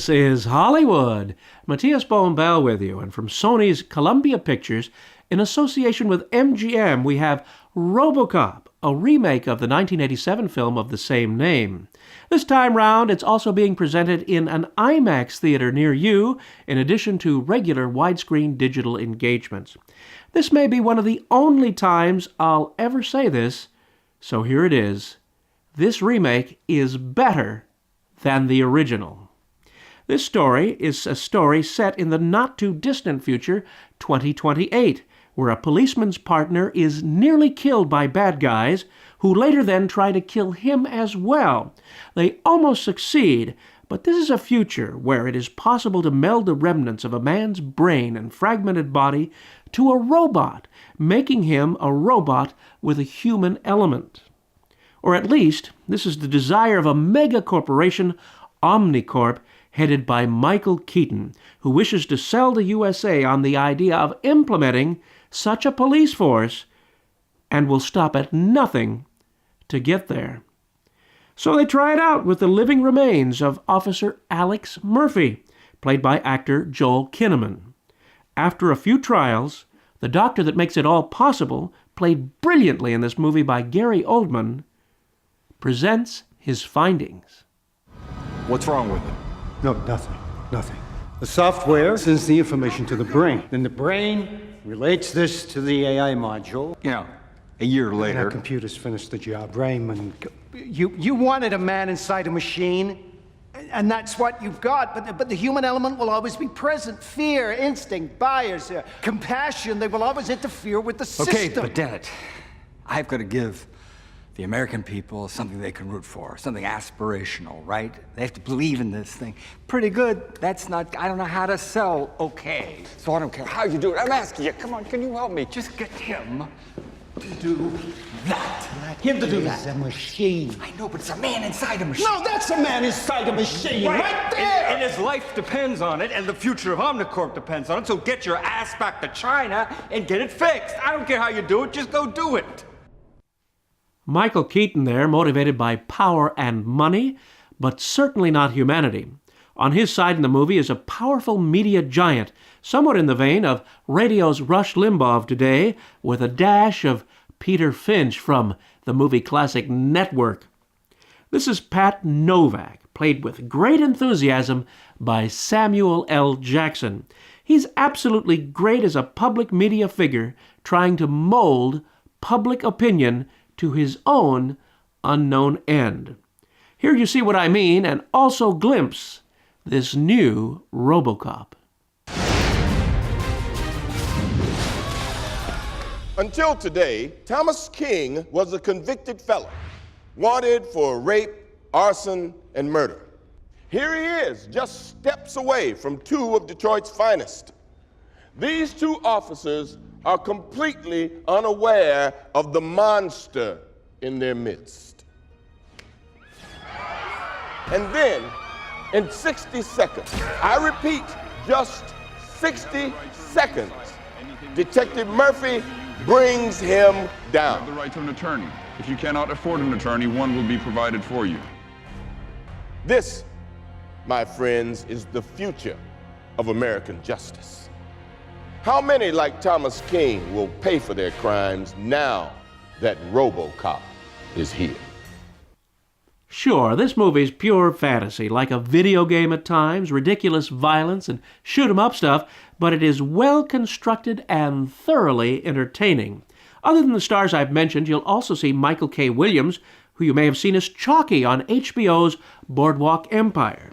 This is Hollywood. Matías Bombal with you, and from Sony's Columbia Pictures, in association with MGM, we have Robocop, a remake of the 1987 film of the same name. This time round, it's also being presented in an IMAX theater near you, in addition to regular widescreen digital engagements. This may be one of the only times I'll ever say this, so here it is. This remake is better than the original. This story is a story set in the not-too-distant future, 2028, where a policeman's partner is nearly killed by bad guys who later then try to kill him as well. They almost succeed, but this is a future where it is possible to meld the remnants of a man's brain and fragmented body to a robot, making him a robot with a human element. Or at least, this is the desire of a mega-corporation, Omnicorp, headed by Michael Keaton, who wishes to sell the USA on the idea of implementing such a police force and will stop at nothing to get there. So they try it out with the living remains of Officer Alex Murphy, played by actor Joel Kinnaman. After a few trials, the doctor that makes it all possible, played brilliantly in this movie by Gary Oldman, presents his findings. What's wrong with it? No, nothing. The software sends the information to the brain. Then the brain relates this to the AI module. Yeah, a year And later. our computers finished the job. Raymond, you wanted a man inside a machine, and that's what you've got. But the human element will always be present. Fear, instinct, bias, compassion, they will always interfere with the system. Okay, but Dennett, I've got to give the American people something they can root for, something aspirational, right? They have to believe in this thing. Pretty good. That's not, I don't know how to sell okay. So I don't care how you do it. I'm asking you, come on, can you help me? Just get him to do that. Him to do that. He's a machine. I know, but it's a man inside a machine. No, that's a man inside a machine, right there! And his life depends on it, and the future of Omnicorp depends on it, so get your ass back to China and get it fixed. I don't care how you do it, just go do it. Michael Keaton there, motivated by power and money, but certainly not humanity. On his side in the movie is a powerful media giant, somewhat in the vein of radio's Rush Limbaugh of today, with a dash of Peter Finch from the movie classic Network. This is Pat Novak, played with great enthusiasm by Samuel L. Jackson. He's absolutely great as a public media figure trying to mold public opinion to his own unknown end. Here you see what I mean, and also glimpse this new Robocop. Until today, Thomas King was a convicted felon, wanted for rape, arson, and murder. Here he is, just steps away from two of Detroit's finest. These two officers are completely unaware of the monster in their midst. And then, in 60 seconds, I repeat, just 60 seconds, Detective Murphy brings him down. You have the right to an attorney. If you cannot afford an attorney, one will be provided for you. This, my friends, is the future of American justice. How many, like Thomas King, will pay for their crimes now that Robocop is here? Sure, this movie's pure fantasy, like a video game at times, ridiculous violence and shoot-'em-up stuff, but it is well-constructed and thoroughly entertaining. Other than the stars I've mentioned, you'll also see Michael K. Williams, who you may have seen as Chalky on HBO's Boardwalk Empire.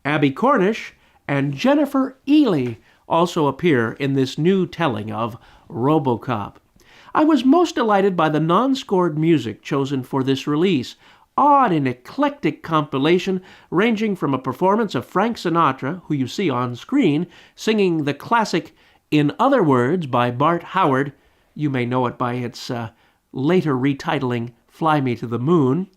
Abby Cornish and Jennifer Ely also appear in this new telling of Robocop. I was most delighted by the non-scored music chosen for this release, odd and eclectic compilation ranging from a performance of Frank Sinatra, who you see on screen, singing the classic In Other Words by Bart Howard, you may know it by its later retitling Fly Me to the Moon,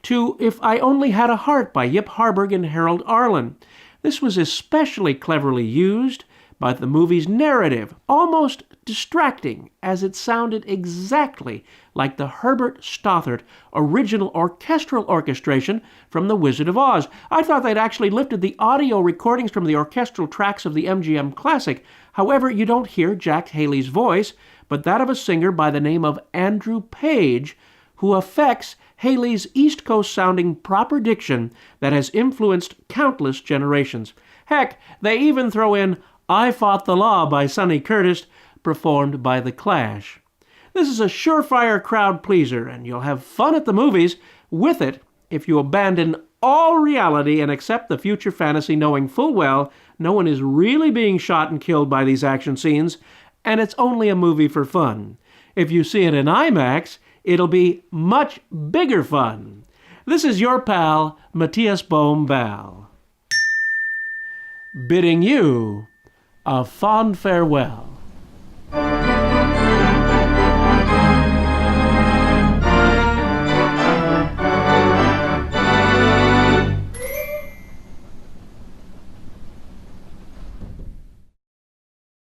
to If I Only Had a Heart by Yip Harburg and Harold Arlen. This was especially cleverly used by the movie's narrative, almost distracting, as it sounded exactly like the Herbert Stothart original orchestral orchestration from The Wizard of Oz. I thought they'd actually lifted the audio recordings from the orchestral tracks of the MGM classic. However, you don't hear Jack Haley's voice, but that of a singer by the name of Andrew Page, who affects Haley's East Coast-sounding proper diction that has influenced countless generations. Heck, they even throw in I Fought the Law by Sonny Curtis, performed by The Clash. This is a surefire crowd pleaser, and you'll have fun at the movies with it if you abandon all reality and accept the future fantasy, knowing full well no one is really being shot and killed by these action scenes, and it's only a movie for fun. If you see it in IMAX, it'll be much bigger fun. This is your pal, Matías Bombal, bidding you a fond farewell.